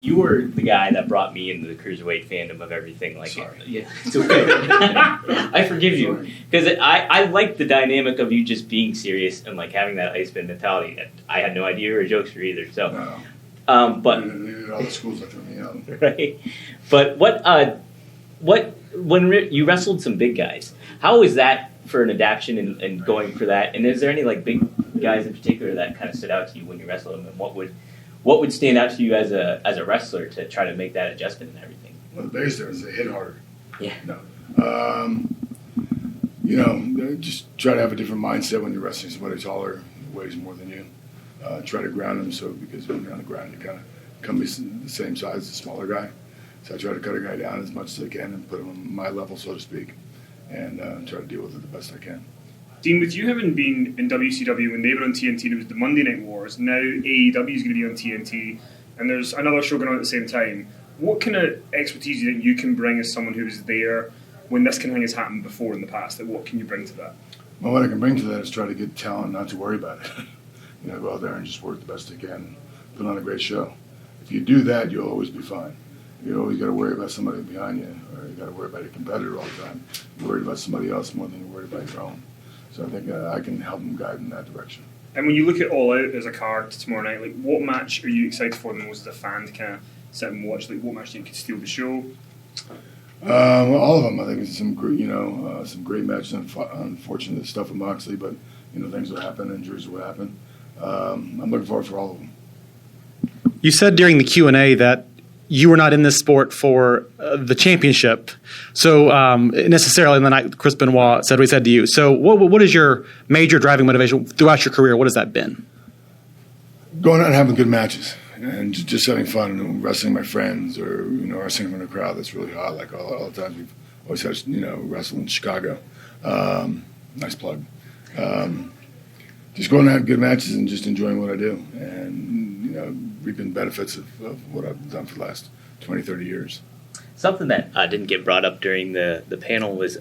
You were the guy that brought me into the cruiserweight fandom of everything. Like, Sorry. Yeah, it's okay. I forgive you because I like the dynamic of you just being serious and like having that Iceman mentality. I had no idea you were a jokester either. So, but all the schools that threw me out. Right. But when you wrestled some big guys, how was that for an adaptation and going for that? And is there any like big guys in particular that kind of stood out to you when you wrestled them, and what would stand out to you as a wrestler to try to make that adjustment and everything? Well, the biggest difference is they hit harder. Yeah. Just try to have a different mindset when you're wrestling somebody taller, who weighs more than you. Try to ground them because when you're on the ground, you kind of come be the same size as a smaller guy. So I try to cut a guy down as much as I can and put him on my level, so to speak, and try to deal with it the best I can. Dean, with you having been in WCW when they were on TNT, there was the Monday Night Wars. Now AEW is going to be on TNT, and there's another show going on at the same time. What kind of expertise do you think you can bring as someone who was there when this kind of thing has happened before in the past? Like, what can you bring to that? Well, what I can bring to that is try to get talent not to worry about it. Go out there and just work the best I can and put on a great show. If you do that, you'll always be fine. You always got to worry about somebody behind you, or you got to worry about your competitor all the time. You're worried about somebody else more than you're worried about your own. So I think I can help them guide in that direction. And when you look at All Out as a card tomorrow night, like what match are you excited for the most as a fan to kind of sit and watch? Like what match do you think could steal the show? Well, all of them. I think it's some great matches. Unfortunate stuff with Moxley, but things will happen, injuries will happen. I'm looking forward for all of them. You said during the Q&A that you were not in this sport for the championship. So necessarily in the night Chris Benoit said what he said to you. So what is your major driving motivation throughout your career? What has that been? Going out and having good matches and just having fun and wrestling my friends or, wrestling from a crowd that's really hot. Like all the times we've always had, wrestle in Chicago. Nice plug. Just going to have good matches and just enjoying what I do and, reaping benefits of what I've done for the last 20, 30 years. Something that didn't get brought up during the panel was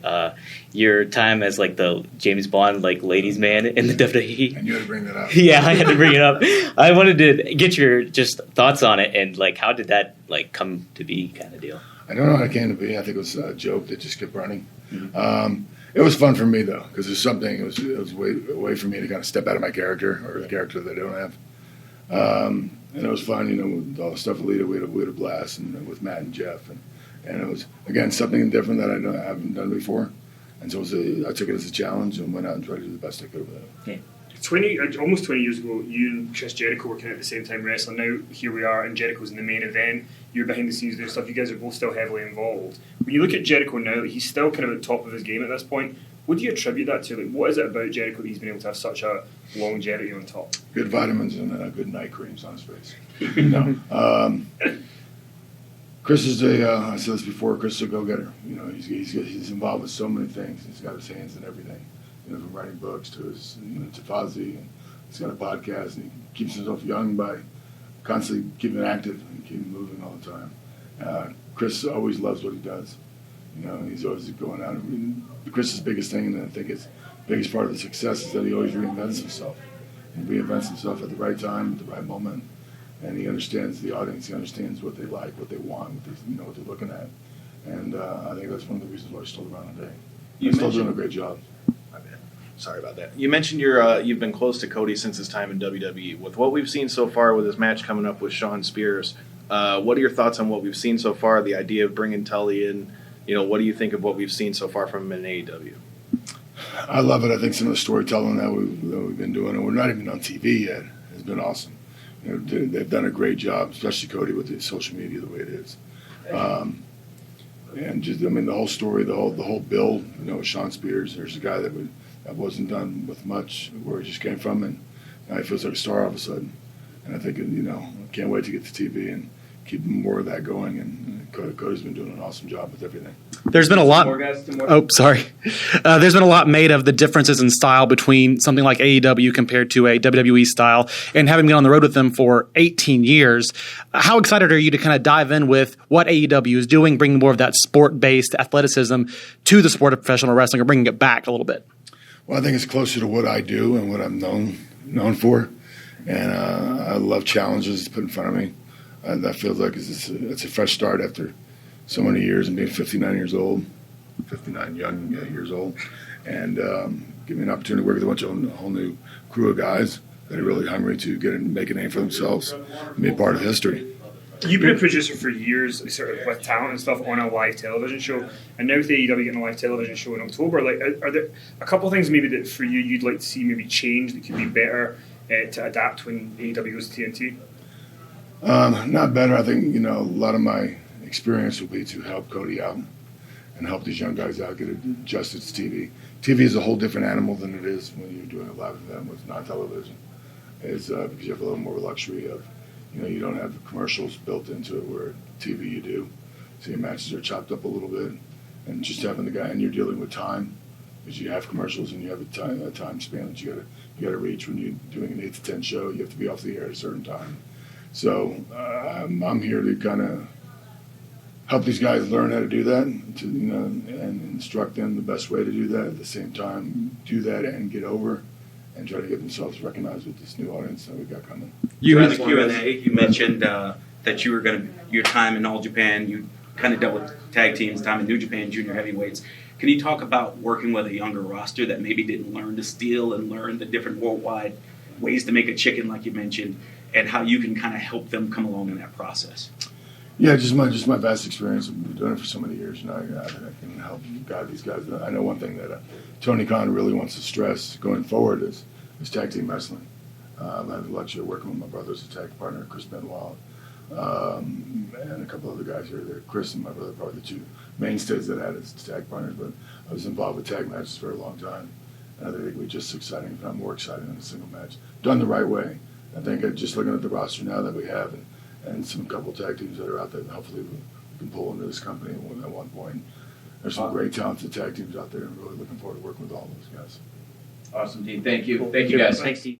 your time as like the James Bond like ladies man in the WWE. And you had to bring that up. Yeah, I had to bring it up. I wanted to get your just thoughts on it and like how did that like come to be kind of deal? I don't know how it came to be. I think it was a joke that just kept running. Mm-hmm. It was fun for me though because there's something. It was a way for me to kind of step out of my character or the character that I don't have. And it was fun, with all the stuff with Lita, we had a blast, and with Matt and Jeff, and it was again something different that I haven't done before, and so I took it as a challenge and went out and tried to do the best I could with it. Yeah. Almost 20 years ago, you and Chris Jericho were kind of at the same time wrestling. Now here we are, and Jericho's in the main event. You're behind the scenes doing stuff. You guys are both still heavily involved. When you look at Jericho now, he's still kind of at the top of his game at this point. What do you attribute that to? Like, what is it about Jericho that he's been able to have such a longevity on top? Good vitamins and good night creams on his face. Chris is I said this before. Chris is a go-getter. He's involved with so many things. He's got his hands in everything. From writing books to his to Fozzy, and he's got a podcast, and he keeps himself young by constantly keeping active and keeping moving all the time. Chris always loves what he does. He's always going out. Chris's biggest thing, and I think his biggest part of the success is that he always reinvents himself. He reinvents himself at the right time, at the right moment, and he understands the audience. He understands what they like, what they want, what they're looking at. And I think that's one of the reasons why he's still around today. He's still doing a great job. Sorry about that. You mentioned you've been close to Cody since his time in WWE. With what we've seen so far with his match coming up with Shawn Spears, what are your thoughts on what we've seen so far, the idea of bringing Tully in? What do you think of what we've seen so far from him in AEW? I love it. I think some of the storytelling that we've been doing, and we're not even on TV yet, has been awesome. They've done a great job, especially Cody with his social media the way it is. And just, the whole story, the whole build, with Shawn Spears, there's a guy that wasn't done with much, where he just came from, and now he feels like a star all of a sudden. And I think, I can't wait to get to TV and keep more of that going, and Cody's been doing an awesome job with everything. There's been a lot. There's been a lot made of the differences in style between something like AEW compared to a WWE style, and having been on the road with them for 18 years, how excited are you to kind of dive in with what AEW is doing, bringing more of that sport-based athleticism to the sport of professional wrestling, or bringing it back a little bit? Well, I think it's closer to what I do and what I'm known for, and I love challenges put in front of me. And that feels like it's a fresh start after so many years and being 59 years old, 59 young years old, and give me an opportunity to work with a whole new crew of guys that are really hungry to get and make a name for themselves and be a part of history. You've been a producer for years, sort of with talent and stuff on a live television show, and now with the AEW getting a live television show in October, like, are there a couple of things maybe that for you you'd like to see maybe change that could be better to adapt when AEW goes to TNT? Not better. I think, a lot of my experience will be to help Cody out and help these young guys out get adjusted to TV. TV is a whole different animal than it is when you're doing a live event with non-television. It's because you have a little more luxury of, you don't have commercials built into it where TV you do. So your matches are chopped up a little bit. And just having the guy, and you're dealing with time, because you have commercials and you have a time span that you gotta reach when you're doing an 8 to 10 show. You have to be off the air at a certain time. So I'm here to kind of help these guys learn how to do that, and instruct them the best way to do that. At the same time, do that and get over, and try to get themselves recognized with this new audience that we got coming. During the Q&A, you mentioned that you were your time in All Japan, you kind of dealt with tag teams, time in New Japan, junior heavyweights. Can you talk about working with a younger roster that maybe didn't learn to steal and learn the different worldwide ways to make a chicken, like you mentioned, and how you can kind of help them come along in that process? Yeah, just my vast experience. I've been doing it for so many years. I can help guide these guys. I know one thing that Tony Khan really wants to stress going forward is tag team wrestling. I have the luxury of working with my brother's tag partner, Chris Benoit, and a couple other guys here. Chris and my brother are probably the two mainstays that had as tag partners, but I was involved with tag matches for a long time. And I think it was just exciting, if not more exciting than a single match. Done the right way. I think just looking at the roster now that we have and some couple tag teams that are out there that hopefully we can pull into this company at one point. There's some great talented tag teams out there, and really looking forward to working with all those guys. Awesome, team. Thank you. Thank you, guys. Thanks, Steve.